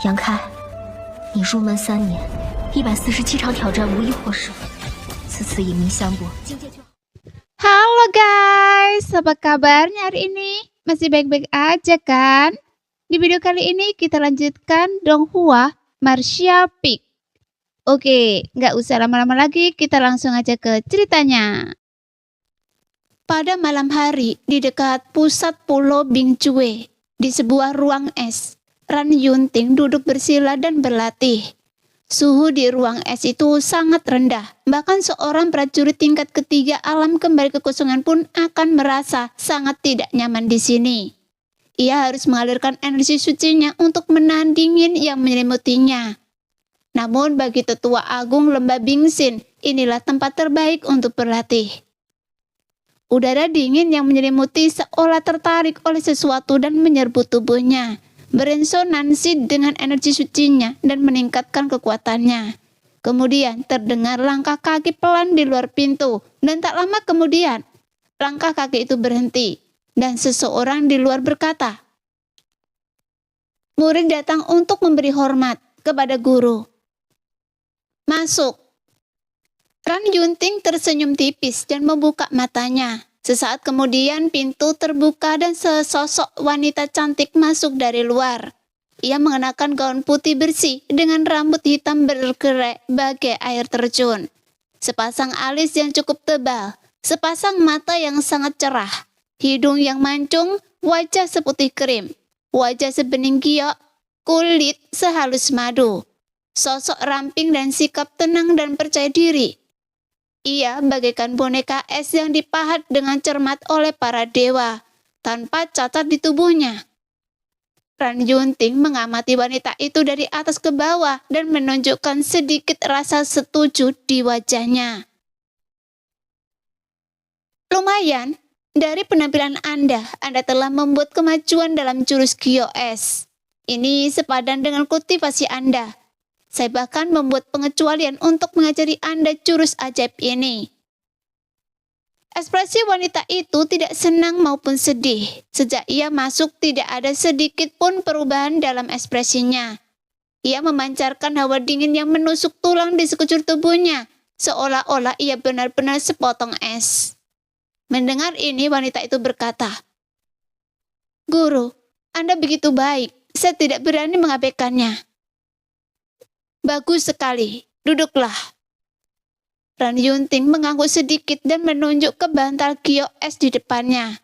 杨开，你入门3年，147场挑战无一获胜，此次以命相搏，境界就好。 Halo guys, apa kabarnya hari ini? Masih baik-baik aja kan? Di video kali ini kita lanjutkan Donghua Martial Peak. Oke, nggak usah lama-lama lagi, kita langsung aja ke ceritanya. Pada malam hari di dekat pusat pulau Bingcue, di sebuah ruang es, Ran Yunting duduk bersila dan berlatih. Suhu di ruang es itu sangat rendah, bahkan seorang prajurit tingkat ketiga alam kembali kekosongan pun akan merasa sangat tidak nyaman di sini. Ia harus mengalirkan energi sucinya untuk menahan dingin yang menyelimutinya. Namun bagi tetua agung lembah Bingxin, inilah tempat terbaik untuk berlatih. Udara dingin yang menyelimuti seolah tertarik oleh sesuatu dan menyerbu tubuhnya, beresonansi dengan energi sucinya dan meningkatkan kekuatannya. Kemudian terdengar langkah kaki pelan di luar pintu, dan tak lama kemudian langkah kaki itu berhenti dan seseorang di luar berkata, "Murid datang untuk memberi hormat kepada guru. Masuk." Ran Yunting tersenyum tipis dan membuka matanya. Sesaat kemudian pintu terbuka dan sesosok wanita cantik masuk dari luar. Ia mengenakan gaun putih bersih dengan rambut hitam bergerak bagai air terjun. Sepasang alis yang cukup tebal, sepasang mata yang sangat cerah, hidung yang mancung, wajah seputih krim, wajah sebening giok, kulit sehalus madu. Sosok ramping dan sikap tenang dan percaya diri. Ia bagaikan boneka es yang dipahat dengan cermat oleh para dewa, tanpa cacat di tubuhnya. Ran Yunting mengamati wanita itu dari atas ke bawah dan menunjukkan sedikit rasa setuju di wajahnya. Lumayan, dari penampilan Anda telah membuat kemajuan dalam jurus Gyo Es. Ini sepadan dengan kultivasi Anda. Saya bahkan membuat pengecualian untuk mengajari Anda jurus ajaib ini. Ekspresi wanita itu tidak senang maupun sedih. Sejak ia masuk tidak ada sedikit pun perubahan dalam ekspresinya. Ia memancarkan hawa dingin yang menusuk tulang di sekujur tubuhnya, seolah-olah ia benar-benar sepotong es. Mendengar ini wanita itu berkata, "Guru, Anda begitu baik, saya tidak berani mengabaikannya." "Bagus sekali, duduklah." Ran Yunting mengangguk sedikit dan menunjuk ke bantal Gyo Es di depannya.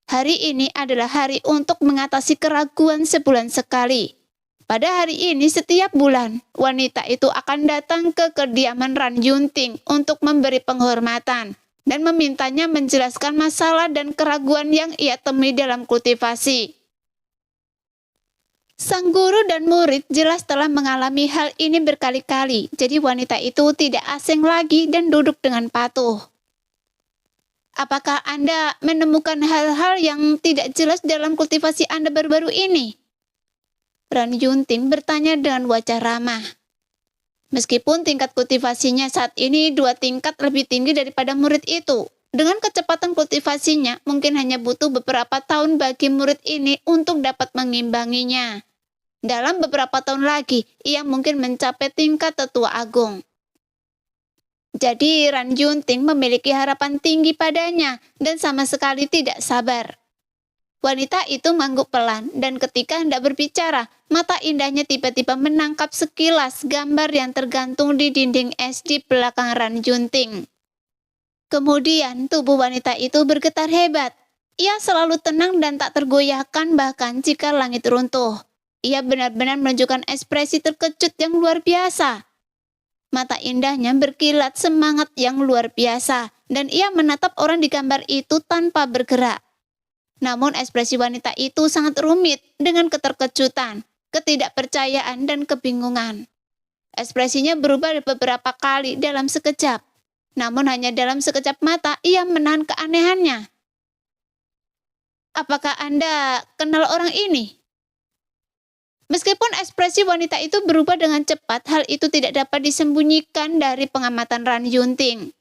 Hari ini adalah hari untuk mengatasi keraguan sebulan sekali. Pada hari ini setiap bulan, wanita itu akan datang ke kediaman Ran Yunting untuk memberi penghormatan dan memintanya menjelaskan masalah dan keraguan yang ia temui dalam kultivasi. Sang guru dan murid jelas telah mengalami hal ini berkali-kali, jadi wanita itu tidak asing lagi dan duduk dengan patuh. "Apakah Anda menemukan hal-hal yang tidak jelas dalam kultivasi Anda baru-baru ini?" Ran Yunting bertanya dengan wajah ramah. Meskipun tingkat kultivasinya saat ini 2 tingkat lebih tinggi daripada murid itu, dengan kecepatan kultivasinya mungkin hanya butuh beberapa tahun bagi murid ini untuk dapat mengimbanginya. Dalam beberapa tahun lagi, ia mungkin mencapai tingkat tetua agung. Jadi Ran Yunting memiliki harapan tinggi padanya dan sama sekali tidak sabar. Wanita itu mengangguk pelan dan ketika hendak berbicara, mata indahnya tiba-tiba menangkap sekilas gambar yang tergantung di dinding es di belakang Ran Yunting. Kemudian tubuh wanita itu bergetar hebat. Ia selalu tenang dan tak tergoyahkan bahkan jika langit runtuh. Ia benar-benar menunjukkan ekspresi terkejut yang luar biasa. Mata indahnya berkilat semangat yang luar biasa dan ia menatap orang di gambar itu tanpa bergerak. Namun ekspresi wanita itu sangat rumit dengan keterkejutan, ketidakpercayaan dan kebingungan. Ekspresinya berubah beberapa kali dalam sekejap. Namun hanya dalam sekejap mata ia menahan keanehannya. "Apakah Anda kenal orang ini?" Meskipun ekspresi wanita itu berubah dengan cepat, hal itu tidak dapat disembunyikan dari pengamatan Ran Yunting.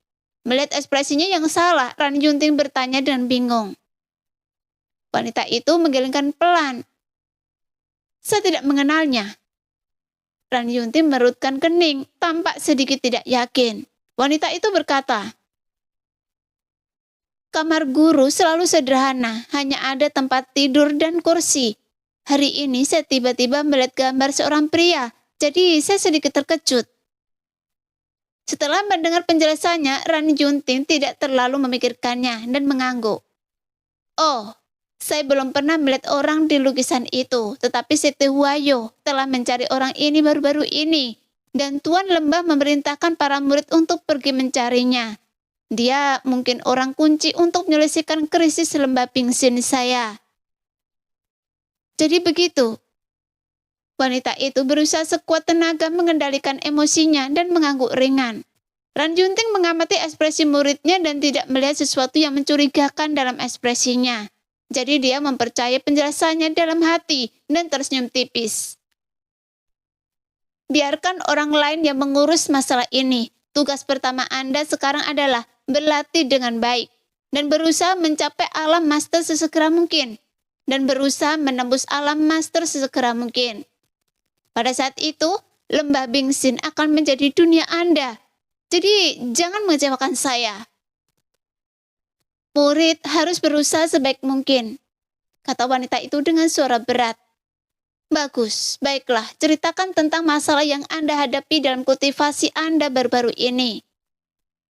Melihat ekspresinya yang salah, Ran Yunting bertanya dengan bingung. Wanita itu menggelengkan pelan. "Saya tidak mengenalnya." Ran Yunting merutkan kening, tampak sedikit tidak yakin. Wanita itu berkata, "Kamar guru selalu sederhana, hanya ada tempat tidur dan kursi. Hari ini saya tiba-tiba melihat gambar seorang pria, jadi saya sedikit terkejut." Setelah mendengar penjelasannya, Ran Yunting tidak terlalu memikirkannya dan mengangguk. "Oh, saya belum pernah melihat orang di lukisan itu, tetapi Sekte Huayo telah mencari orang ini baru-baru ini, dan Tuan Lembah memerintahkan para murid untuk pergi mencarinya. Dia mungkin orang kunci untuk menyelesaikan krisis Lembah Pingsin saya." Jadi begitu. Wanita itu berusaha sekuat tenaga mengendalikan emosinya dan mengangguk ringan. Ran Yunting mengamati ekspresi muridnya dan tidak melihat sesuatu yang mencurigakan dalam ekspresinya. Jadi dia mempercayai penjelasannya dalam hati dan tersenyum tipis. "Biarkan orang lain yang mengurus masalah ini. Tugas pertama Anda sekarang adalah berlatih dengan baik dan berusaha mencapai alam master sesegera mungkin. Dan berusaha menembus alam master sesegera mungkin. Pada saat itu, Lembah Bingsin akan menjadi dunia Anda. Jadi jangan mengecewakan saya." "Murid harus berusaha sebaik mungkin," kata wanita itu dengan suara berat. "Bagus, baiklah, ceritakan tentang masalah yang Anda hadapi dalam kultivasi Anda baru-baru ini."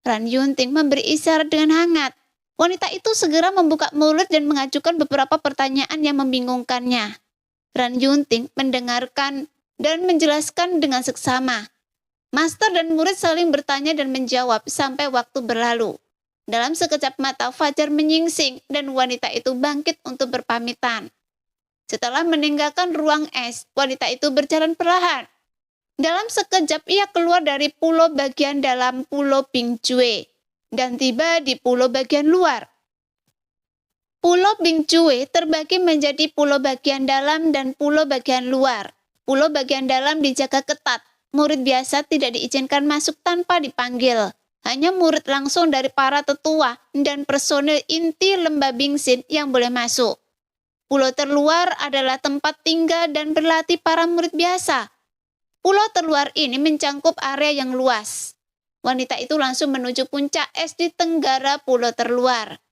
Ran Yunting memberi isyarat dengan hangat. Wanita itu segera membuka mulut dan mengajukan beberapa pertanyaan yang membingungkannya. Ran Yunting mendengarkan dan menjelaskan dengan seksama. Master dan murid saling bertanya dan menjawab sampai waktu berlalu. Dalam sekejap mata fajar menyingsing dan wanita itu bangkit untuk berpamitan. Setelah meninggalkan ruang es, wanita itu berjalan perlahan. Dalam sekejap ia keluar dari pulau bagian dalam Pulau Bingcue dan tiba di pulau bagian luar. Pulau Bingcue terbagi menjadi pulau bagian dalam dan pulau bagian luar. Pulau bagian dalam dijaga ketat. Murid biasa tidak diizinkan masuk tanpa dipanggil. Hanya murid langsung dari para tetua dan personil inti Lembah Bingsin yang boleh masuk. Pulau terluar adalah tempat tinggal dan berlatih para murid biasa. Pulau terluar ini mencangkup area yang luas. Wanita itu langsung menuju puncak es di tenggara pulau terluar.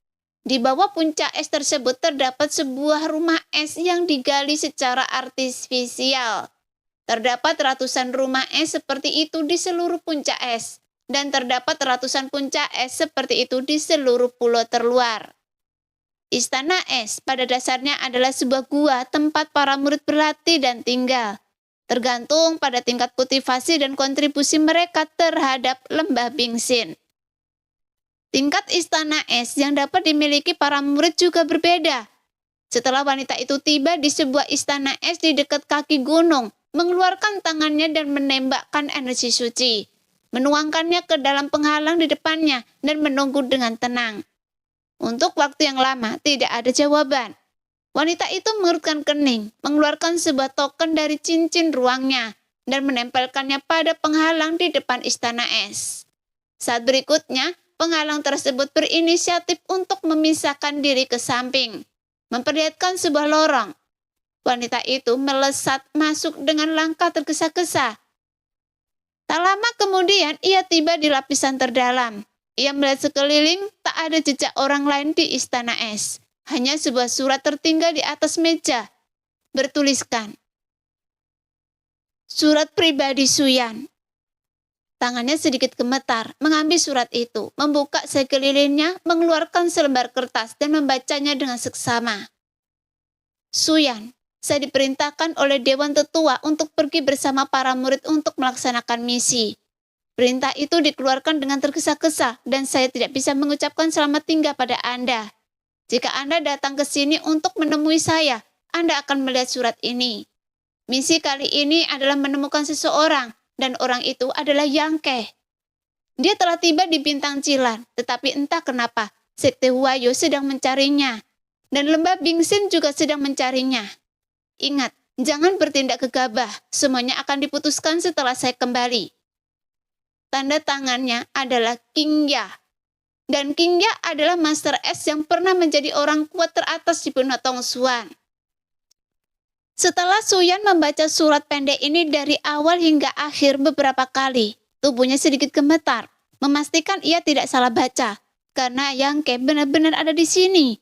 Di bawah puncak es tersebut terdapat sebuah rumah es yang digali secara artifisial. Terdapat ratusan rumah es seperti itu di seluruh puncak es, dan terdapat ratusan puncak es seperti itu di seluruh pulau terluar. Istana es pada dasarnya adalah sebuah gua tempat para murid berlatih dan tinggal. Tergantung pada tingkat kultivasi dan kontribusi mereka terhadap Lembah Bingsin. Tingkat istana es yang dapat dimiliki para murid juga berbeda. Setelah wanita itu tiba di sebuah istana es di dekat kaki gunung, mengeluarkan tangannya dan menembakkan energi suci, menuangkannya ke dalam penghalang di depannya dan menunggu dengan tenang. Untuk waktu yang lama tidak ada jawaban. Wanita itu mengerutkan kening, mengeluarkan sebuah token dari cincin ruangnya, dan menempelkannya pada penghalang di depan istana es. Saat berikutnya, penghalang tersebut berinisiatif untuk memisahkan diri ke samping, memperlihatkan sebuah lorong. Wanita itu melesat masuk dengan langkah tergesa-gesa. Tak lama kemudian, ia tiba di lapisan terdalam. Ia melihat sekeliling, tak ada jejak orang lain di istana es. Hanya sebuah surat tertinggal di atas meja. Bertuliskan, "Surat pribadi Suyan." Tangannya sedikit gemetar, mengambil surat itu, membuka sekelilingnya, mengeluarkan selembar kertas dan membacanya dengan seksama. "Suyan, saya diperintahkan oleh Dewan Tetua untuk pergi bersama para murid untuk melaksanakan misi. Perintah itu dikeluarkan dengan tergesa-gesa dan saya tidak bisa mengucapkan selamat tinggal pada Anda. Jika Anda datang ke sini untuk menemui saya, Anda akan melihat surat ini. Misi kali ini adalah menemukan seseorang, dan orang itu adalah Yangke. Dia telah tiba di Bintang Cilan, tetapi entah kenapa, Sekte Huayo sedang mencarinya, dan Lembah Bingsin juga sedang mencarinya. Ingat, jangan bertindak gegabah, semuanya akan diputuskan setelah saya kembali." Tanda tangannya adalah King Ya. Dan King Ya adalah Master S yang pernah menjadi orang kuat teratas di Penotong Suan. Setelah Suyan membaca surat pendek ini dari awal hingga akhir beberapa kali, tubuhnya sedikit gemetar, memastikan ia tidak salah baca, karena Yang Ke benar-benar ada di sini.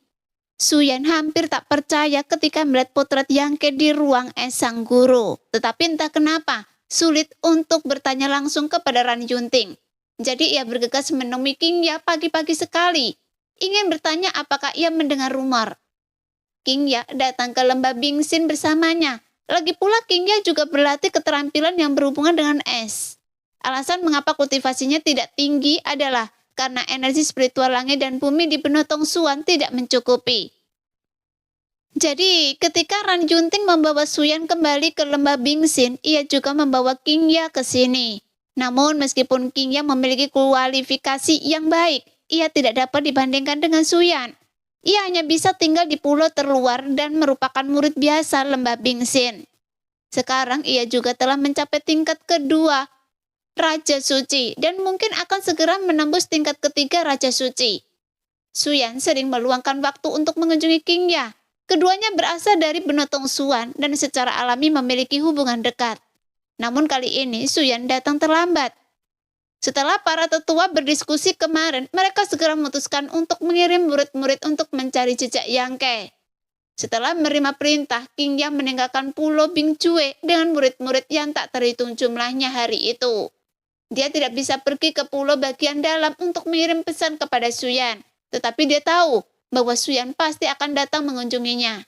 Suyan hampir tak percaya ketika melihat potret Yang Ke di ruang es sang guru, tetapi entah kenapa, sulit untuk bertanya langsung kepada Ran Yunting. Jadi ia bergegas menemui King Ya pagi-pagi sekali, ingin bertanya apakah ia mendengar rumor. King Ya datang ke lembah Bingxin bersamanya. Lagi pula King Ya juga berlatih keterampilan yang berhubungan dengan es. Alasan mengapa kultivasinya tidak tinggi adalah karena energi spiritual langit dan bumi di Benua Tongsuan tidak mencukupi. Jadi, ketika Ran Yunting membawa Suyan kembali ke lembah Bingxin, ia juga membawa King Ya ke sini. Namun, meskipun King Ya memiliki kualifikasi yang baik, ia tidak dapat dibandingkan dengan Suyan. Ia hanya bisa tinggal di pulau terluar dan merupakan murid biasa lembah Bingxin. Sekarang ia juga telah mencapai tingkat kedua Raja Suci dan mungkin akan segera menembus tingkat ketiga Raja Suci. Suyan sering meluangkan waktu untuk mengunjungi King Ya. Keduanya berasal dari Benua Tongsuan dan secara alami memiliki hubungan dekat. Namun kali ini Suyan datang terlambat. Setelah para tetua berdiskusi kemarin, mereka segera memutuskan untuk mengirim murid-murid untuk mencari jejak Yang Ke. Setelah menerima perintah, King Ya meninggalkan pulau Bingcue dengan murid-murid yang tak terhitung jumlahnya hari itu. Dia tidak bisa pergi ke pulau bagian dalam untuk mengirim pesan kepada Suyan, tetapi dia tahu bahwa Suyan pasti akan datang mengunjunginya.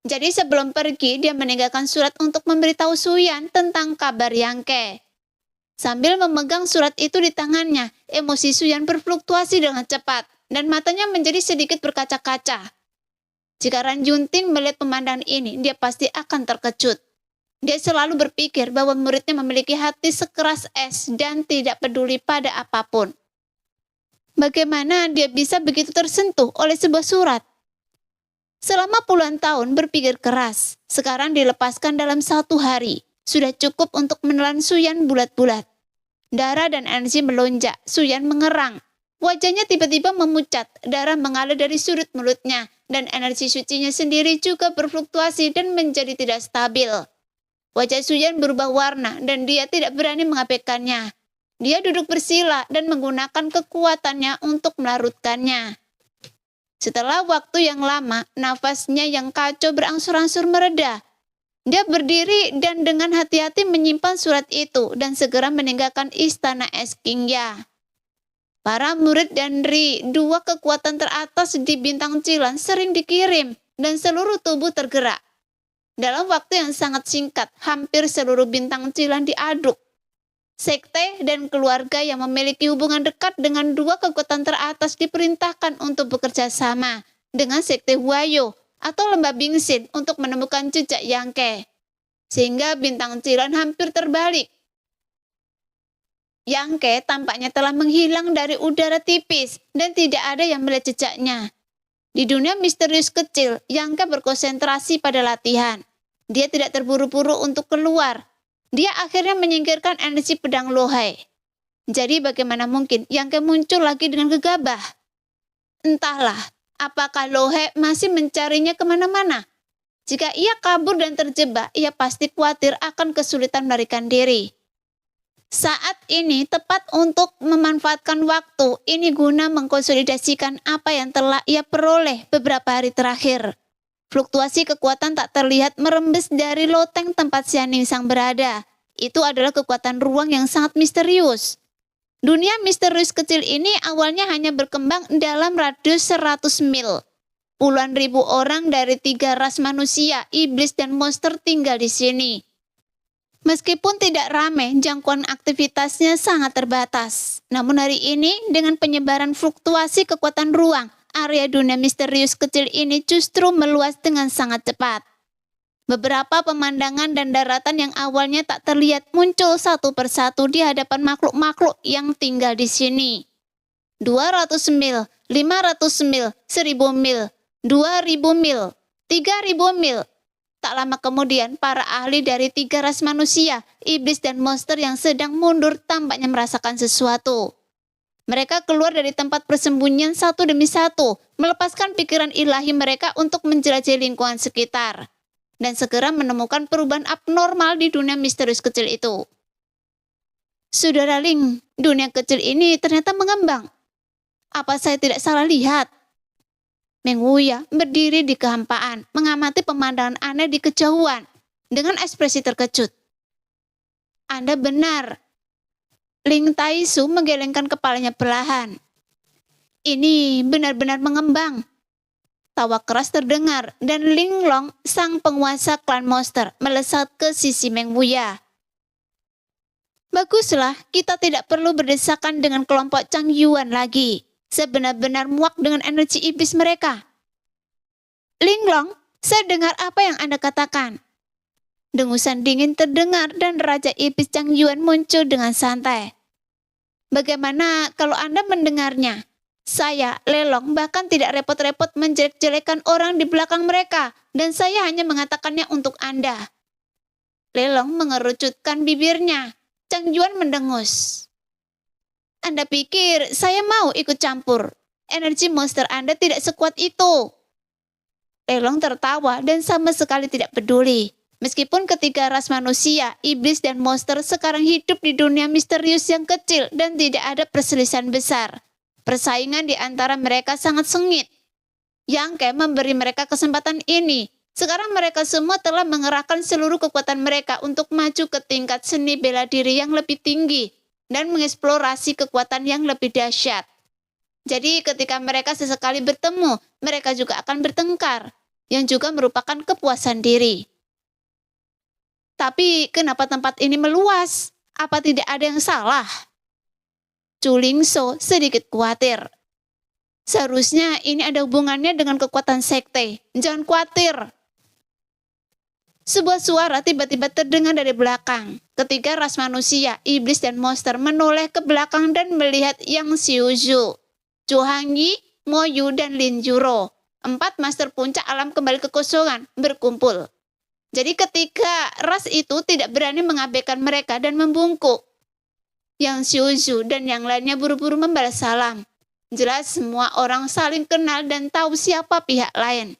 Jadi sebelum pergi, dia meninggalkan surat untuk memberitahu Suyan tentang kabar Yang Ke. Sambil memegang surat itu di tangannya, emosi Suyan berfluktuasi dengan cepat, dan matanya menjadi sedikit berkaca-kaca. Jika Ran Yunting melihat pemandangan ini, dia pasti akan terkejut. Dia selalu berpikir bahwa muridnya memiliki hati sekeras es dan tidak peduli pada apapun. Bagaimana dia bisa begitu tersentuh oleh sebuah surat? Selama puluhan tahun berpikir keras, sekarang dilepaskan dalam 1 hari. Sudah cukup untuk menelan Suyan bulat-bulat. Darah dan energi melonjak, Suyan mengerang. Wajahnya tiba-tiba memucat, darah mengalir dari sudut mulutnya, dan energi sucinya sendiri juga berfluktuasi dan menjadi tidak stabil. Wajah Suyan berubah warna dan dia tidak berani mengabaikannya. Dia duduk bersila dan menggunakan kekuatannya untuk melarutkannya. Setelah waktu yang lama, nafasnya yang kacau berangsur-angsur mereda. Dia berdiri dan dengan hati-hati menyimpan surat itu dan segera meninggalkan istana es King Ya. Para murid dan Ri, 2 kekuatan teratas di Bintang Cilan sering dikirim dan seluruh tubuh tergerak. Dalam waktu yang sangat singkat, hampir seluruh Bintang Cilan diaduk. Sekte dan keluarga yang memiliki hubungan dekat dengan 2 kekuatan teratas diperintahkan untuk bekerja sama dengan Sekte Huayo atau lembah Bingxin untuk menemukan jejak Yang Ke. Sehingga Bintang Cilan hampir terbalik. Yang Ke tampaknya telah menghilang dari udara tipis dan tidak ada yang melihat jejaknya. Di dunia misterius kecil, Yang Ke berkonsentrasi pada latihan. Dia tidak terburu-buru untuk keluar. Dia akhirnya menyingkirkan energi pedang Lohai. Jadi bagaimana mungkin Yang Ke muncul lagi dengan gegabah? Entahlah, apakah Lohai masih mencarinya kemana-mana? Jika ia kabur dan terjebak, ia pasti khawatir akan kesulitan melarikan diri. Saat ini tepat untuk memanfaatkan waktu ini guna mengkonsolidasikan apa yang telah ia peroleh beberapa hari terakhir. Fluktuasi kekuatan tak terlihat merembes dari loteng tempat Xianing Sang berada. Itu adalah kekuatan ruang yang sangat misterius. Dunia misterius kecil ini awalnya hanya berkembang dalam radius 100 mil. Puluhan ribu orang dari 3 ras manusia, iblis, dan monster tinggal di sini. Meskipun tidak ramai, jangkauan aktivitasnya sangat terbatas. Namun hari ini, dengan penyebaran fluktuasi kekuatan ruang, area dunia misterius kecil ini justru meluas dengan sangat cepat. Beberapa pemandangan dan daratan yang awalnya tak terlihat muncul satu persatu di hadapan makhluk-makhluk yang tinggal di sini. 200 mil, 500 mil, 1000 mil, 2000 mil, 3000 mil. Tak lama kemudian, para ahli dari 3 ras manusia, iblis, dan monster yang sedang mundur tampaknya merasakan sesuatu. Mereka keluar dari tempat persembunyian satu demi satu, melepaskan pikiran ilahi mereka untuk menjelajahi lingkungan sekitar. dan segera menemukan perubahan abnormal di dunia misterius kecil itu. Saudara Ling, dunia kecil ini ternyata mengembang. Apa saya tidak salah lihat? Meng Wuya berdiri di kehampaan, mengamati pemandangan aneh di kejauhan dengan ekspresi terkejut. Anda benar. Ling Taisu menggelengkan kepalanya perlahan. Ini benar-benar mengembang. Tawa keras terdengar dan Ling Long, sang penguasa klan monster, melesat ke sisi Meng Wuya. Baguslah, kita tidak perlu berdesakan dengan kelompok Chang Yuan lagi. Saya benar-benar muak dengan energi iblis mereka. Ling Long, saya dengar apa yang Anda katakan. Dengusan dingin terdengar dan Raja Iblis Chang Yuan muncul dengan santai. Bagaimana kalau Anda mendengarnya? Saya, Lelong, bahkan tidak repot-repot menjelek-jelekan orang di belakang mereka, dan saya hanya mengatakannya untuk Anda. Lelong mengerucutkan bibirnya. Chang Yuan mendengus. Anda pikir saya mau ikut campur? Energi monster Anda tidak sekuat itu. Lelong tertawa dan sama sekali tidak peduli. Meskipun ketiga ras manusia, iblis dan monster sekarang hidup di dunia misterius yang kecil dan tidak ada perselisihan besar. Persaingan di antara mereka sangat sengit. Yang memberi mereka kesempatan ini. Sekarang mereka semua telah mengerahkan seluruh kekuatan mereka untuk maju ke tingkat seni bela diri yang lebih tinggi dan mengeksplorasi kekuatan yang lebih dahsyat. Jadi ketika mereka sesekali bertemu, mereka juga akan bertengkar, yang juga merupakan kepuasan diri. Tapi kenapa tempat ini meluas? Apa tidak ada yang salah? Chu Lingso sedikit khawatir. Seharusnya ini ada hubungannya dengan kekuatan sekte. Jangan khawatir. Sebuah suara tiba-tiba terdengar dari belakang. Ketiga ras manusia, iblis dan monster menoleh ke belakang dan melihat Yang Xiuzhu, Zhu Hangyi, Mo Yu, dan Lin Yuro. 4 master puncak alam kembali ke kosongan berkumpul. Jadi ketiga ras itu tidak berani mengabaikan mereka dan membungkuk. Yang Xiuzhu dan yang lainnya buru-buru membalas salam. Jelas semua orang saling kenal dan tahu siapa pihak lain.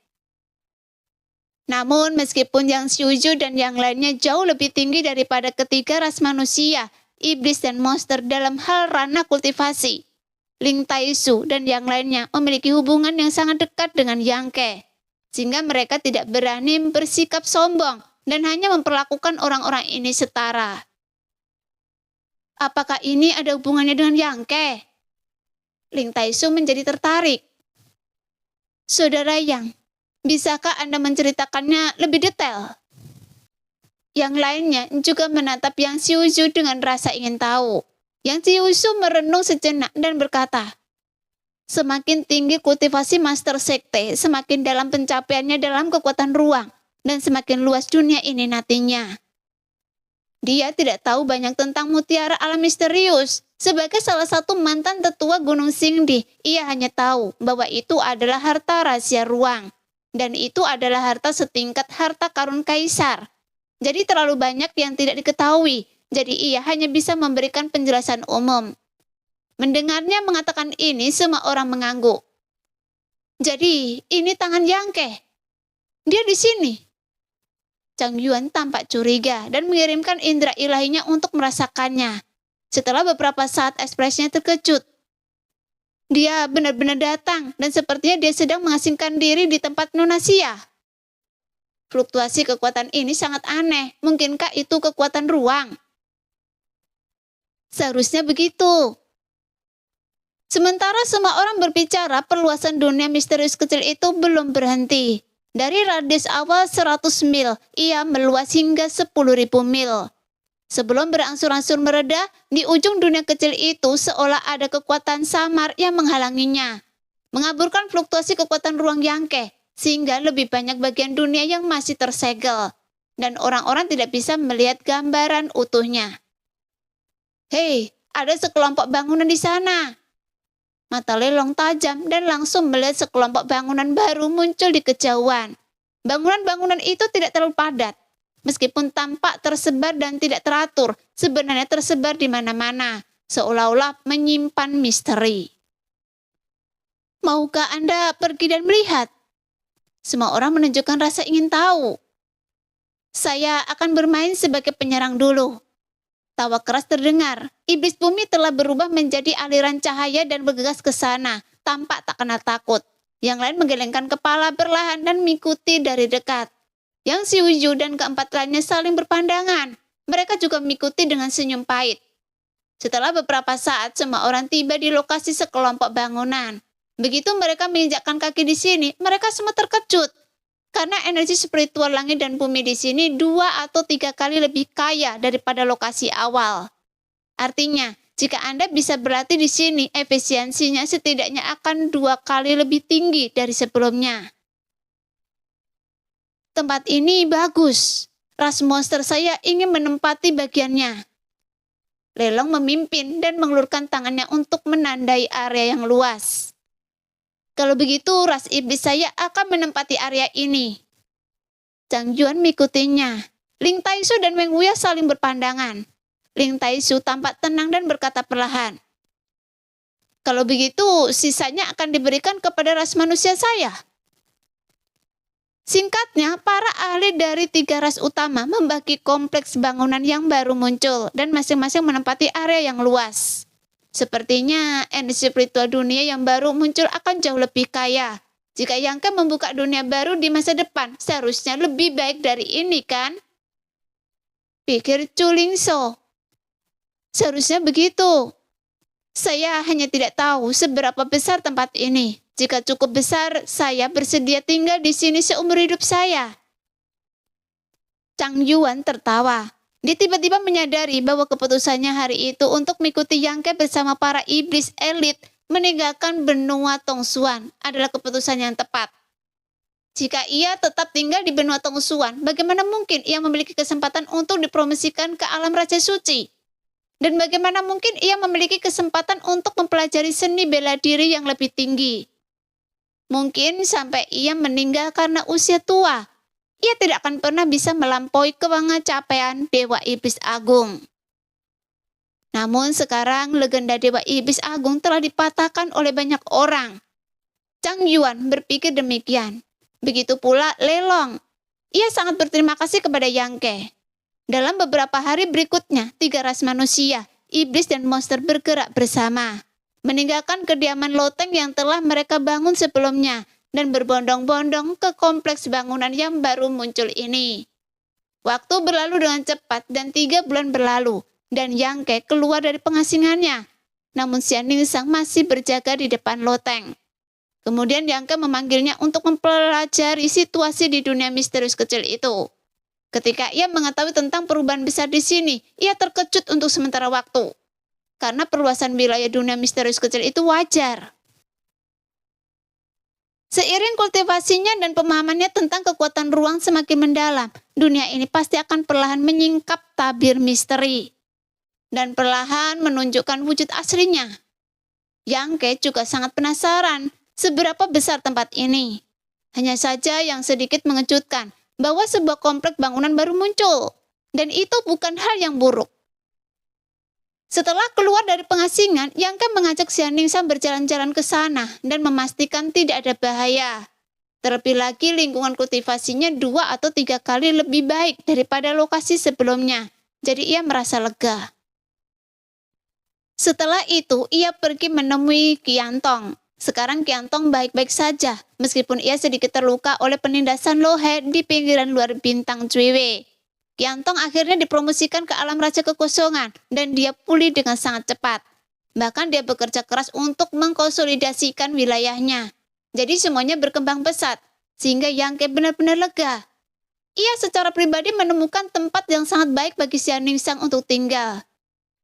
Namun meskipun Yang Xiuzhu dan yang lainnya jauh lebih tinggi daripada ketiga ras manusia, iblis dan monster dalam hal ranah kultivasi, Ling Taisu dan yang lainnya memiliki hubungan yang sangat dekat dengan Yang Ke, sehingga mereka tidak berani bersikap sombong dan hanya memperlakukan orang-orang ini setara. Apakah ini ada hubungannya dengan Yang Ke? Ling Taisu menjadi tertarik. Saudara Yang, bisakah Anda menceritakannya lebih detail? Yang lainnya juga menatap Yang Xiuzhu dengan rasa ingin tahu. Yang Xiuzhu merenung sejenak dan berkata, semakin tinggi kultivasi master sekte, semakin dalam pencapaiannya dalam kekuatan ruang, dan semakin luas dunia ini nantinya. Dia tidak tahu banyak tentang mutiara alam misterius. Sebagai salah satu mantan tetua Gunung Xingdi, ia hanya tahu bahwa itu adalah harta rahasia ruang. Dan itu adalah harta setingkat harta karun kaisar. Jadi terlalu banyak yang tidak diketahui. Jadi ia hanya bisa memberikan penjelasan umum. Mendengarnya mengatakan ini, semua orang mengangguk. Jadi ini tangan Yang Ke. Dia di sini. Chang Yuan tampak curiga dan mengirimkan indera ilahinya untuk merasakannya. Setelah beberapa saat ekspresinya terkejut. Dia benar-benar datang dan sepertinya dia sedang mengasingkan diri di tempat Nunasia. Fluktuasi kekuatan ini sangat aneh. Mungkinkah itu kekuatan ruang? Seharusnya begitu. Sementara semua orang berbicara, perluasan dunia misterius kecil itu belum berhenti. Dari radius awal 100 mil, ia meluas hingga 10.000 mil. Sebelum berangsur-angsur mereda, di ujung dunia kecil itu seolah ada kekuatan samar yang menghalanginya. Mengaburkan fluktuasi kekuatan ruang Yang Ke, sehingga lebih banyak bagian dunia yang masih tersegel. Dan orang-orang tidak bisa melihat gambaran utuhnya. Hei, ada sekelompok bangunan di sana. Mata Lelong tajam dan langsung melihat sekelompok bangunan baru muncul di kejauhan. Bangunan-bangunan itu tidak terlalu padat. Meskipun tampak tersebar dan tidak teratur, sebenarnya tersebar di mana-mana, seolah-olah menyimpan misteri. Maukah Anda pergi dan melihat? Semua orang menunjukkan rasa ingin tahu. Saya akan bermain sebagai penyerang dulu. Tawa keras terdengar. Iblis bumi telah berubah menjadi aliran cahaya dan bergegas ke sana, tampak tak kenal takut. Yang lain menggelengkan kepala perlahan dan mengikuti dari dekat. Yang si Wuju dan keempat lainnya saling berpandangan. Mereka juga mengikuti dengan senyum pahit. Setelah beberapa saat, semua orang tiba di lokasi sekelompok bangunan. Begitu mereka menginjakkan kaki di sini, mereka semua terkejut. Karena energi spiritual langit dan bumi di sini 2 atau 3 kali lebih kaya daripada lokasi awal. Artinya, jika Anda bisa berlatih di sini, efisiensinya setidaknya akan 2 kali lebih tinggi dari sebelumnya. Tempat ini bagus. Ras monster saya ingin menempati bagiannya. Lelong memimpin dan mengulurkan tangannya untuk menandai area yang luas. Kalau begitu, ras iblis saya akan menempati area ini. Zhang Yuan mengikutinya. Ling Taisu dan Wang Wuya saling berpandangan. Ling Taisu tampak tenang dan berkata perlahan, "Kalau begitu, sisanya akan diberikan kepada ras manusia saya." Singkatnya, para ahli dari 3 ras utama membagi kompleks bangunan yang baru muncul dan masing-masing menempati area yang luas. Sepertinya energi spiritual dunia yang baru muncul akan jauh lebih kaya. Jika Yangke membuka dunia baru di masa depan, seharusnya lebih baik dari ini kan? Pikir Chu Lingshou. Seharusnya begitu. Saya hanya tidak tahu seberapa besar tempat ini. Jika cukup besar, saya bersedia tinggal di sini seumur hidup saya. Zhang Yuan tertawa. Dia tiba-tiba menyadari bahwa keputusannya hari itu untuk mengikuti Yangke bersama para iblis elit meninggalkan benua Tongsuan adalah keputusan yang tepat. Jika ia tetap tinggal di benua Tongsuan, bagaimana mungkin ia memiliki kesempatan untuk dipromosikan ke alam Raja Suci? Dan bagaimana mungkin ia memiliki kesempatan untuk mempelajari seni bela diri yang lebih tinggi? Mungkin sampai ia meninggal karena usia tua. Ia tidak akan pernah bisa melampaui kewangcapaian Dewa Iblis Agung. Namun sekarang legenda Dewa Iblis Agung telah dipatahkan oleh banyak orang. Zhang Yuan berpikir demikian. Begitu pula Lelong. Ia sangat berterima kasih kepada Yangke. Dalam beberapa hari berikutnya, 3 ras manusia, iblis dan monster bergerak bersama. Meninggalkan kediaman loteng yang telah mereka bangun sebelumnya dan berbondong-bondong ke kompleks bangunan yang baru muncul ini. Waktu berlalu dengan cepat dan 3 bulan berlalu, dan Yangke keluar dari pengasingannya. Namun Xian Ningsang masih berjaga di depan loteng. Kemudian Yangke memanggilnya untuk mempelajari situasi di dunia misterius kecil itu. Ketika ia mengetahui tentang perubahan besar di sini, ia terkejut untuk sementara waktu. Karena perluasan wilayah dunia misterius kecil itu wajar. Seiring kultivasinya dan pemahamannya tentang kekuatan ruang semakin mendalam, dunia ini pasti akan perlahan menyingkap tabir misteri. Dan perlahan menunjukkan wujud aslinya. Yangke juga sangat penasaran seberapa besar tempat ini. Hanya saja yang sedikit mengejutkan, bahwa sebuah kompleks bangunan baru muncul. Dan itu bukan hal yang buruk. Setelah keluar dari pengasingan, Yangke mengajak Xian Ningsang berjalan-jalan ke sana dan memastikan tidak ada bahaya. Terlebih lagi lingkungan kultivasinya 2 atau 3 kali lebih baik daripada lokasi sebelumnya. Jadi ia merasa lega. Setelah itu, ia pergi menemui Qiantong. Sekarang Qiantong baik-baik saja, meskipun ia sedikit terluka oleh penindasan Lohe di pinggiran luar bintang Cuiwe. Qiantong akhirnya dipromosikan ke alam Raja Kekosongan dan dia pulih dengan sangat cepat. Bahkan dia bekerja keras untuk mengkonsolidasikan wilayahnya. Jadi semuanya berkembang pesat, sehingga Yangke benar-benar lega. Ia secara pribadi menemukan tempat yang sangat baik bagi Xian Ningsang untuk tinggal.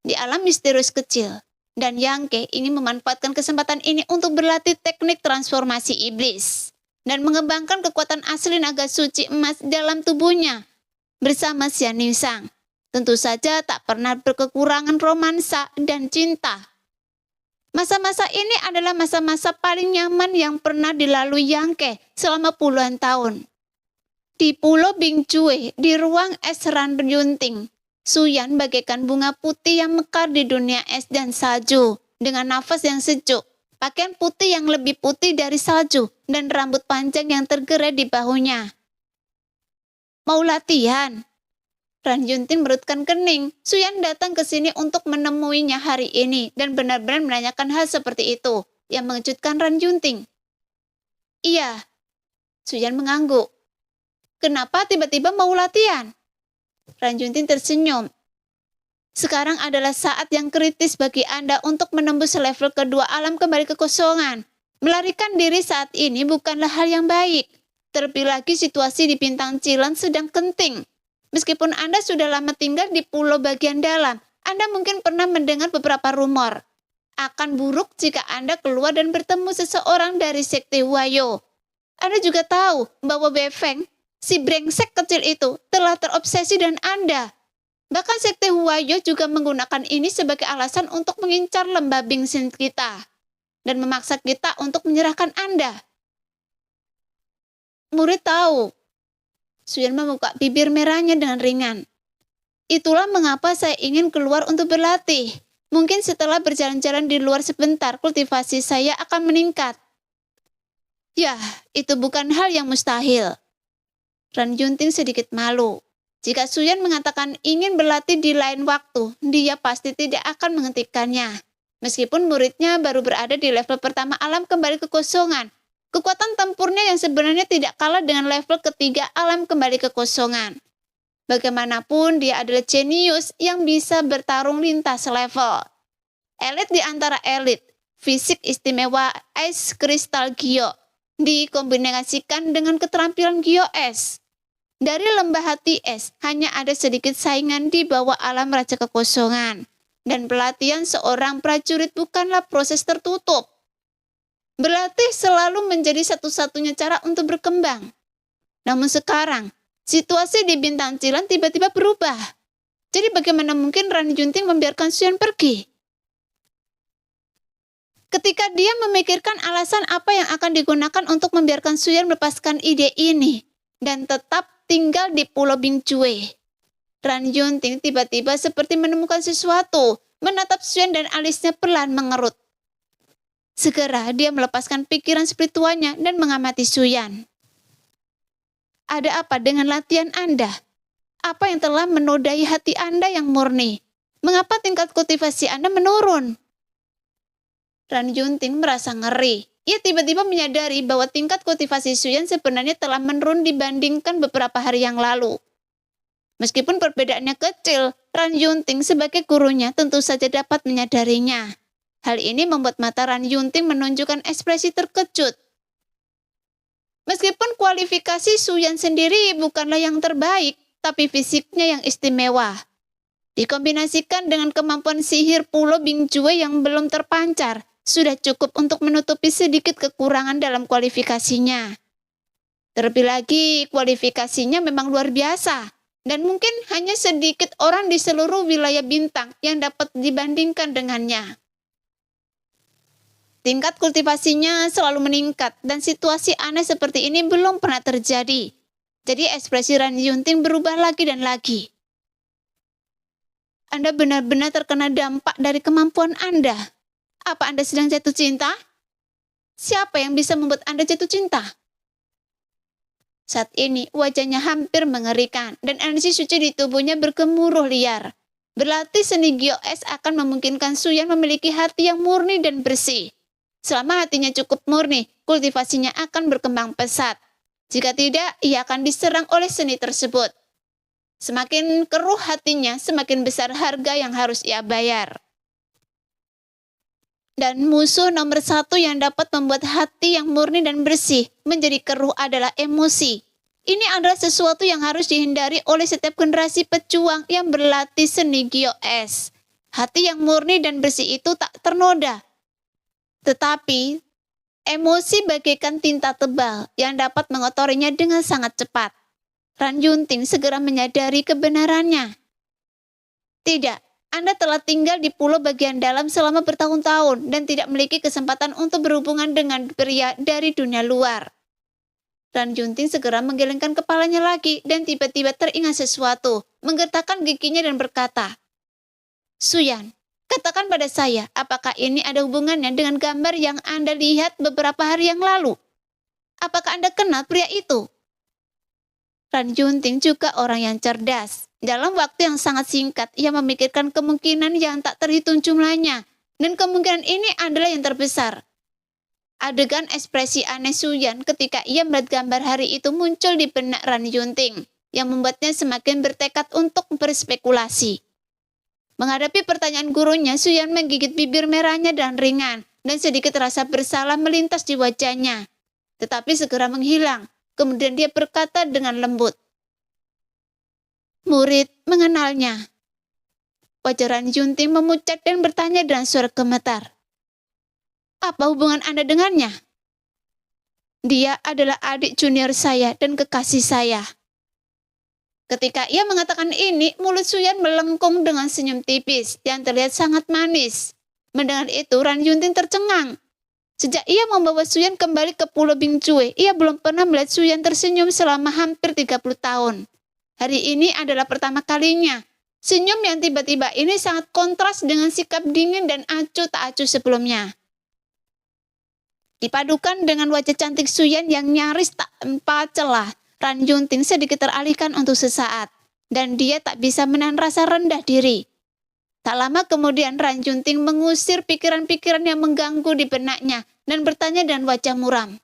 Di alam misterius kecil. Dan Yangke ingin memanfaatkan kesempatan ini untuk berlatih teknik transformasi iblis. Dan mengembangkan kekuatan asli naga suci emas dalam tubuhnya. Bersama Xian Ningsang, tentu saja tak pernah berkekurangan romansa dan cinta. Masa-masa ini adalah masa-masa paling nyaman yang pernah dilalui Yangke selama puluhan tahun. Di Pulau Bingcue, di ruang es Ranryunting, Suyan bagaikan bunga putih yang mekar di dunia es dan salju, dengan nafas yang sejuk, pakaian putih yang lebih putih dari salju, dan rambut panjang yang tergerai di bahunya. Mau latihan? Ran Yunting merutkan kening. Suyan datang ke sini untuk menemuinya hari ini dan benar-benar menanyakan hal seperti itu yang mengejutkan Ran Yunting. Iya, Suyan mengangguk. Kenapa tiba-tiba mau latihan? Ran Yunting tersenyum. Sekarang adalah saat yang kritis bagi Anda untuk menembus level kedua alam kembali kekosongan. Melarikan diri saat ini bukanlah hal yang baik. Terlebih lagi situasi di Bintang Cilan sedang genting. Meskipun Anda sudah lama tinggal di pulau bagian dalam, Anda mungkin pernah mendengar beberapa rumor. Akan buruk jika Anda keluar dan bertemu seseorang dari sekte Huayo. Anda juga tahu bahwa Befeng, si brengsek kecil itu, telah terobsesi dengan Anda. Bahkan sekte Huayo juga menggunakan ini sebagai alasan untuk mengincar lembah Bingxin kita dan memaksa kita untuk menyerahkan Anda. Murid tahu. Suyan membuka bibir merahnya dengan ringan. Itulah mengapa saya ingin keluar untuk berlatih. Mungkin setelah berjalan-jalan di luar sebentar, kultivasi saya akan meningkat. Ya, itu bukan hal yang mustahil. Ran Yunting sedikit malu. Jika Suyan mengatakan ingin berlatih di lain waktu, dia pasti tidak akan menghentikannya. Meskipun muridnya baru berada di level pertama alam kembali kekosongan, kekuatan tempurnya yang sebenarnya tidak kalah dengan level ketiga alam kembali kekosongan. Bagaimanapun dia adalah jenius yang bisa bertarung lintas level. Elit di antara elit, fisik istimewa es kristal Gyo, dikombinasikan dengan keterampilan Gyo es. Dari lembah hati es, hanya ada sedikit saingan di bawah alam raja kekosongan. Dan pelatihan seorang prajurit bukanlah proses tertutup. Berlatih selalu menjadi satu-satunya cara untuk berkembang. Namun sekarang, situasi di Bintang Cilan tiba-tiba berubah. Jadi bagaimana mungkin Ran Yunting membiarkan Suyan pergi? Ketika dia memikirkan alasan apa yang akan digunakan untuk membiarkan Suyan melepaskan ide ini dan tetap tinggal di Pulau Bingcue, Ran Yunting tiba-tiba seperti menemukan sesuatu, menatap Suyan dan alisnya perlahan mengerut. Segera dia melepaskan pikiran spiritualnya dan mengamati Suyan. Ada apa dengan latihan Anda? Apa yang telah menodai hati Anda yang murni? Mengapa tingkat kultivasi Anda menurun? Ran Yunting merasa ngeri. Ia tiba-tiba menyadari bahwa tingkat kultivasi Suyan sebenarnya telah menurun dibandingkan beberapa hari yang lalu. Meskipun perbedaannya kecil, Ran Yunting sebagai gurunya tentu saja dapat menyadarinya. Hal ini membuat mata Ran Yunting menunjukkan ekspresi terkejut. Meskipun kualifikasi Suyan sendiri bukanlah yang terbaik, tapi fisiknya yang istimewa. Dikombinasikan dengan kemampuan sihir Pulau Bingcue yang belum terpancar, sudah cukup untuk menutupi sedikit kekurangan dalam kualifikasinya. Terlebih lagi, kualifikasinya memang luar biasa, dan mungkin hanya sedikit orang di seluruh wilayah bintang yang dapat dibandingkan dengannya. Tingkat kultivasinya selalu meningkat dan situasi aneh seperti ini belum pernah terjadi. Jadi ekspresi Ran Yunting berubah lagi dan lagi. Anda benar-benar terkena dampak dari kemampuan Anda. Apa Anda sedang jatuh cinta? Siapa yang bisa membuat Anda jatuh cinta? Saat ini wajahnya hampir mengerikan dan energi suci di tubuhnya bergemuruh liar. Berlatih seni Gyo es akan memungkinkan Suyan memiliki hati yang murni dan bersih. Selama hatinya cukup murni, kultivasinya akan berkembang pesat. Jika tidak, ia akan diserang oleh seni tersebut. Semakin keruh hatinya, semakin besar harga yang harus ia bayar. Dan musuh nomor satu yang dapat membuat hati yang murni dan bersih menjadi keruh adalah emosi. Ini adalah sesuatu yang harus dihindari oleh setiap generasi pejuang yang berlatih seni Gyo es. Hati yang murni dan bersih itu tak ternoda. Tetapi, emosi bagaikan tinta tebal yang dapat mengotorinya dengan sangat cepat. Ran Yunting segera menyadari kebenarannya. Tidak, Anda telah tinggal di pulau bagian dalam selama bertahun-tahun dan tidak memiliki kesempatan untuk berhubungan dengan pria dari dunia luar. Ran Yunting segera menggelengkan kepalanya lagi dan tiba-tiba teringat sesuatu, menggertakkan giginya dan berkata, Suyan, katakan pada saya, apakah ini ada hubungannya dengan gambar yang Anda lihat beberapa hari yang lalu? Apakah Anda kenal pria itu? Ran Junting juga orang yang cerdas. Dalam waktu yang sangat singkat, ia memikirkan kemungkinan yang tak terhitung jumlahnya. Dan kemungkinan ini adalah yang terbesar. Adegan ekspresi aneh Suyan ketika ia melihat gambar hari itu muncul di benak Ran Junting, yang membuatnya semakin bertekad untuk berspekulasi. Menghadapi pertanyaan gurunya, Suyan menggigit bibir merahnya dan ringan, dan sedikit rasa bersalah melintas di wajahnya. Tetapi segera menghilang, kemudian dia berkata dengan lembut, "Murid mengenalnya." Wajah Ran Junting memucat dan bertanya dengan suara gemetar, "Apa hubungan Anda dengannya?" "Dia adalah adik junior saya dan kekasih saya." Ketika ia mengatakan ini, mulut Suyan melengkung dengan senyum tipis yang terlihat sangat manis. Mendengar itu, Ran Junting tercengang. Sejak ia membawa Suyan kembali ke Pulau Bingcue, ia belum pernah melihat Suyan tersenyum selama hampir 30 tahun. Hari ini adalah pertama kalinya. Senyum yang tiba-tiba ini sangat kontras dengan sikap dingin dan acuh tak acuh sebelumnya. Dipadukan dengan wajah cantik Suyan yang nyaris tanpa celah, Ran Junting sedikit teralihkan untuk sesaat, dan dia tak bisa menahan rasa rendah diri. Tak lama kemudian Ran Junting mengusir pikiran-pikiran yang mengganggu di benaknya dan bertanya dengan wajah muram,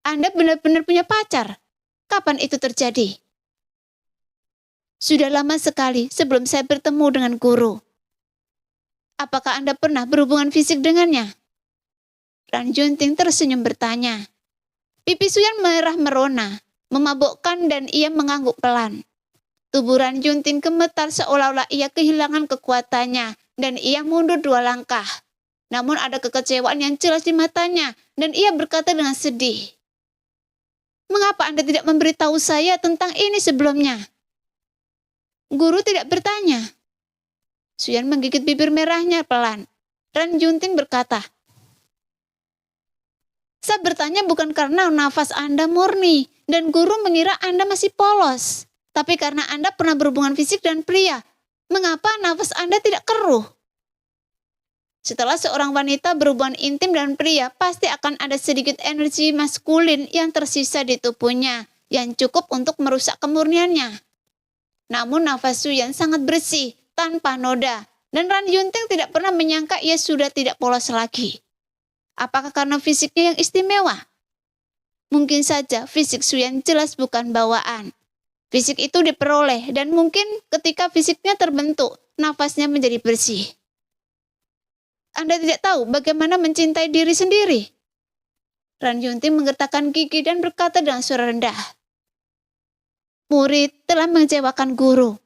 "Anda benar-benar punya pacar? Kapan itu terjadi?" "Sudah lama sekali sebelum saya bertemu dengan guru." "Apakah Anda pernah berhubungan fisik dengannya?" Ran Junting tersenyum bertanya. Pipi Suyan merah merona, memabukkan dan ia mengangguk pelan. Tubuh Ran Junting gemetar seolah-olah ia kehilangan kekuatannya dan ia mundur 2 langkah. Namun ada kekecewaan yang jelas di matanya dan ia berkata dengan sedih, "Mengapa Anda tidak memberitahu saya tentang ini sebelumnya?" Guru tidak bertanya. Suyan menggigit bibir merahnya pelan. Ran Junting berkata, "Saya bertanya bukan karena nafas Anda murni dan guru mengira Anda masih polos, tapi karena Anda pernah berhubungan fisik dengan pria. Mengapa nafas Anda tidak keruh?" Setelah seorang wanita berhubungan intim dengan pria, pasti akan ada sedikit energi maskulin yang tersisa di tubuhnya, yang cukup untuk merusak kemurniannya. Namun nafas Suyan sangat bersih, tanpa noda, dan Ran Junting tidak pernah menyangka ia sudah tidak polos lagi. Apakah karena fisiknya yang istimewa? Mungkin saja fisik Suyan jelas bukan bawaan. Fisik itu diperoleh dan mungkin ketika fisiknya terbentuk, nafasnya menjadi bersih. Anda tidak tahu bagaimana mencintai diri sendiri? Ran Junting menggertakkan gigi dan berkata dengan suara rendah, "Murid telah mengecewakan guru."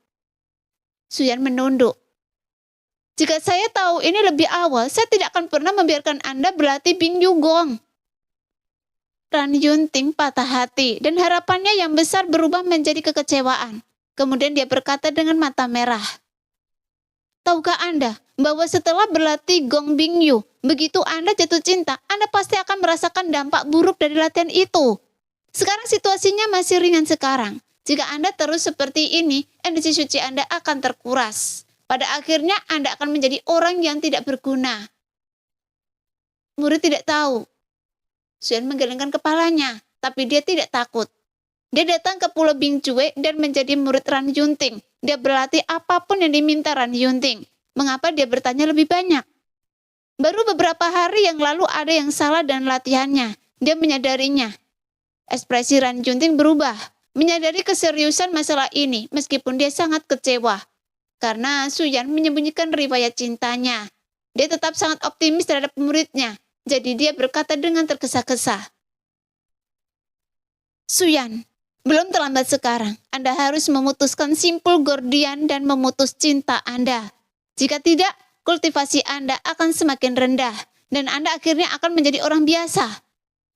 Suyan menunduk. "Jika saya tahu ini lebih awal, saya tidak akan pernah membiarkan Anda berlatih Bing Yugong." Ran Junting patah hati dan harapannya yang besar berubah menjadi kekecewaan. Kemudian dia berkata dengan mata merah, "Tahukah Anda bahwa setelah berlatih Gong Bing Yu, begitu Anda jatuh cinta, Anda pasti akan merasakan dampak buruk dari latihan itu. Sekarang situasinya masih ringan sekarang. Jika Anda terus seperti ini, energi suci Anda akan terkuras. Pada akhirnya Anda akan menjadi orang yang tidak berguna." Murid tidak tahu. Suyan menggelengkan kepalanya, tapi dia tidak takut. Dia datang ke Pulau Bingcue dan menjadi murid Ran Junting. Dia berlatih apapun yang diminta Ran Junting. Mengapa dia bertanya lebih banyak? Baru beberapa hari yang lalu ada yang salah dengan latihannya. Dia menyadarinya. Ekspresi Ran Junting berubah, menyadari keseriusan masalah ini meskipun dia sangat kecewa. Karena Suyan menyembunyikan riwayat cintanya. Dia tetap sangat optimis terhadap muridnya. Jadi dia berkata dengan tergesa-gesa, "Suyan, belum terlambat sekarang. Anda harus memutuskan simpul Gordian dan memutus cinta Anda. Jika tidak, kultivasi Anda akan semakin rendah dan Anda akhirnya akan menjadi orang biasa.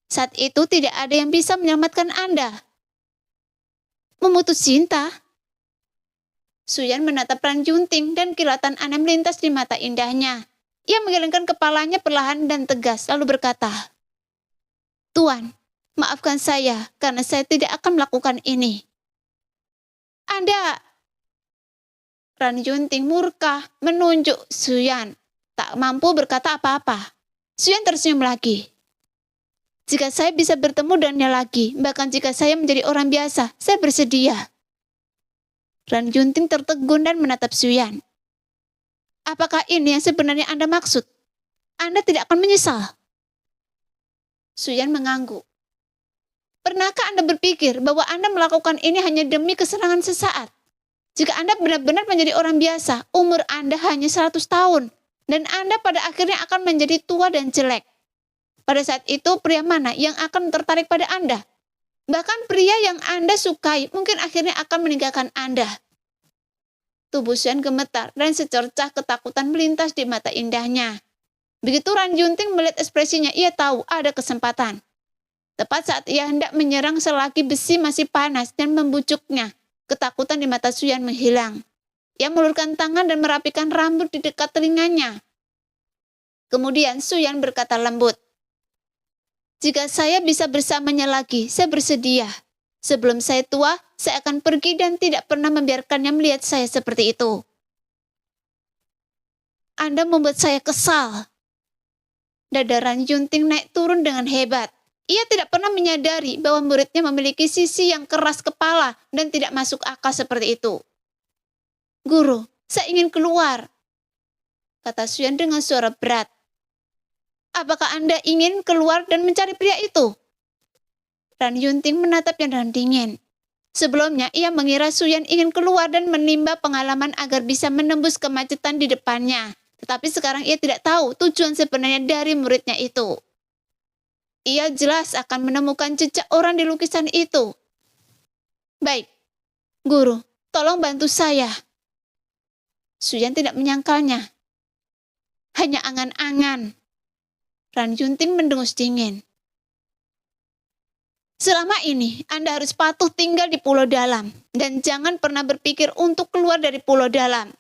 Saat itu tidak ada yang bisa menyelamatkan Anda." "Memutus cinta?" Suyan menatap Ran Junting dan kilatan aneh melintas di mata indahnya. Ia menggelengkan kepalanya perlahan dan tegas lalu berkata, "Tuan, maafkan saya karena saya tidak akan melakukan ini." "Anda..." Ran Junting murka menunjuk Suyan, tak mampu berkata apa-apa. Suyan tersenyum lagi. Jika saya bisa bertemu dengannya lagi, bahkan jika saya menjadi orang biasa, saya bersedia. Ran Junting tertegun dan menatap Suyan. Apakah ini yang sebenarnya Anda maksud? Anda tidak akan menyesal. Suyan mengangguk. Pernahkah Anda berpikir bahwa Anda melakukan ini hanya demi kesenangan sesaat? Jika Anda benar-benar menjadi orang biasa, umur Anda hanya 100 tahun, dan Anda pada akhirnya akan menjadi tua dan jelek. Pada saat itu, pria mana yang akan tertarik pada Anda? Bahkan pria yang Anda sukai mungkin akhirnya akan meninggalkan Anda. Tubuh Suyan gemetar dan secercah ketakutan melintas di mata indahnya. Begitu Ran Junting melihat ekspresinya, ia tahu ada kesempatan. Tepat saat ia hendak menyerang selagi besi masih panas dan membujuknya, ketakutan di mata Suyan menghilang. Ia mengulurkan tangan dan merapikan rambut di dekat telinganya. Kemudian Suyan berkata lembut, jika saya bisa bersamanya lagi, saya bersedia. Sebelum saya tua, saya akan pergi dan tidak pernah membiarkannya melihat saya seperti itu. Anda membuat saya kesal. Dada Ran Junting naik turun dengan hebat. Ia tidak pernah menyadari bahwa muridnya memiliki sisi yang keras kepala dan tidak masuk akal seperti itu. Guru, saya ingin keluar, kata Suyan dengan suara berat. Apakah Anda ingin keluar dan mencari pria itu? Ran Junting menatapnya dengan dingin. Sebelumnya, ia mengira Suyan ingin keluar dan menimba pengalaman agar bisa menembus kemacetan di depannya. Tetapi sekarang ia tidak tahu tujuan sebenarnya dari muridnya itu. Ia jelas akan menemukan jejak orang di lukisan itu. Baik, guru, tolong bantu saya. Suyan tidak menyangkalnya. Hanya angan-angan. Ran Junting mendengus dingin. Selama ini, Anda harus patuh tinggal di Pulau Dalam. Dan jangan pernah berpikir untuk keluar dari Pulau Dalam.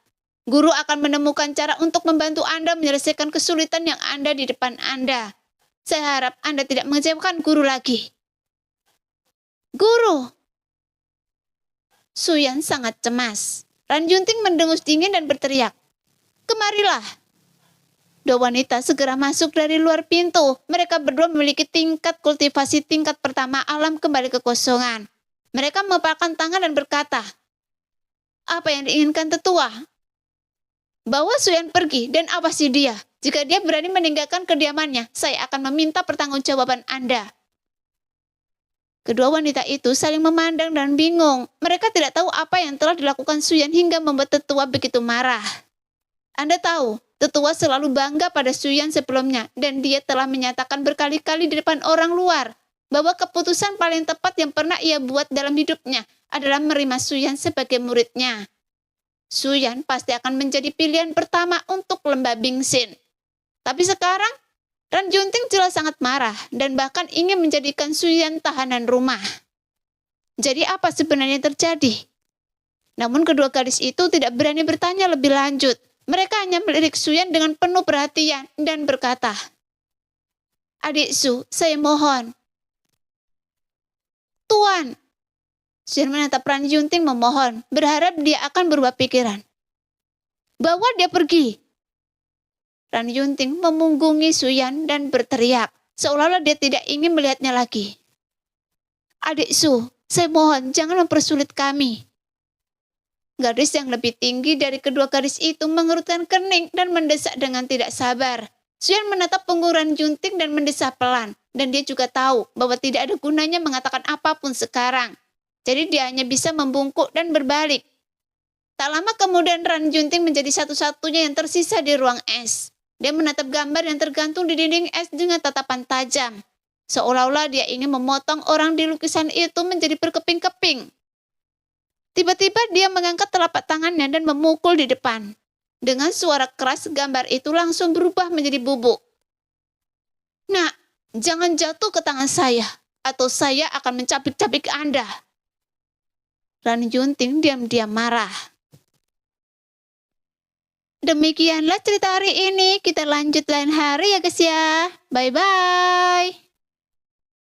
Guru akan menemukan cara untuk membantu Anda menyelesaikan kesulitan yang ada di depan Anda. Saya harap Anda tidak mengecewakan guru lagi. Guru! Suyan sangat cemas. Ran Junting mendengus dingin dan berteriak. Kemarilah! Dua wanita segera masuk dari luar pintu. Mereka berdua memiliki tingkat kultivasi tingkat pertama alam kembali ke kosongan. Mereka mengepalkan tangan dan berkata, apa yang diinginkan tetua? Bawa Suyan pergi dan awasi dia. Jika dia berani meninggalkan kediamannya, saya akan meminta pertanggungjawaban Anda. Kedua wanita itu saling memandang dan bingung. Mereka tidak tahu apa yang telah dilakukan Suyan hingga membuat tetua begitu marah. Anda tahu, tetua selalu bangga pada Suyan sebelumnya dan dia telah menyatakan berkali-kali di depan orang luar bahwa keputusan paling tepat yang pernah ia buat dalam hidupnya adalah menerima Suyan sebagai muridnya. Suyan pasti akan menjadi pilihan pertama untuk lembah Bingsin. Tapi sekarang, Ran Junting jelas sangat marah dan bahkan ingin menjadikan Suyan tahanan rumah. Jadi apa sebenarnya terjadi? Namun kedua gadis itu tidak berani bertanya lebih lanjut. Mereka hanya melirik Suyan dengan penuh perhatian dan berkata, Adik Su, saya mohon. Tuan. Suyan menatap Ran Junting memohon, berharap dia akan berubah pikiran. Bawa dia pergi. Ran Junting memunggungi Suyan dan berteriak, seolah-olah dia tidak ingin melihatnya lagi. Adik Su, saya mohon jangan mempersulit kami. Gadis yang lebih tinggi dari kedua gadis itu mengerutkan kening dan mendesak dengan tidak sabar. Suyan menatap punggung Ran Junting dan mendesah pelan. Dan dia juga tahu bahwa tidak ada gunanya mengatakan apapun sekarang. Jadi dia hanya bisa membungkuk dan berbalik. Tak lama kemudian Ran Junting menjadi satu-satunya yang tersisa di ruang es. Dia menatap gambar yang tergantung di dinding es dengan tatapan tajam. Seolah-olah dia ingin memotong orang di lukisan itu menjadi berkeping-keping. Tiba-tiba dia mengangkat telapak tangannya dan memukul di depan. Dengan suara keras gambar itu langsung berubah menjadi bubuk. Nah, jangan jatuh ke tangan saya, atau saya akan mencabik-cabik Anda. Ran Junting diam-diam marah. Demikianlah cerita hari ini. Kita lanjut lain hari ya guys ya. Bye-bye.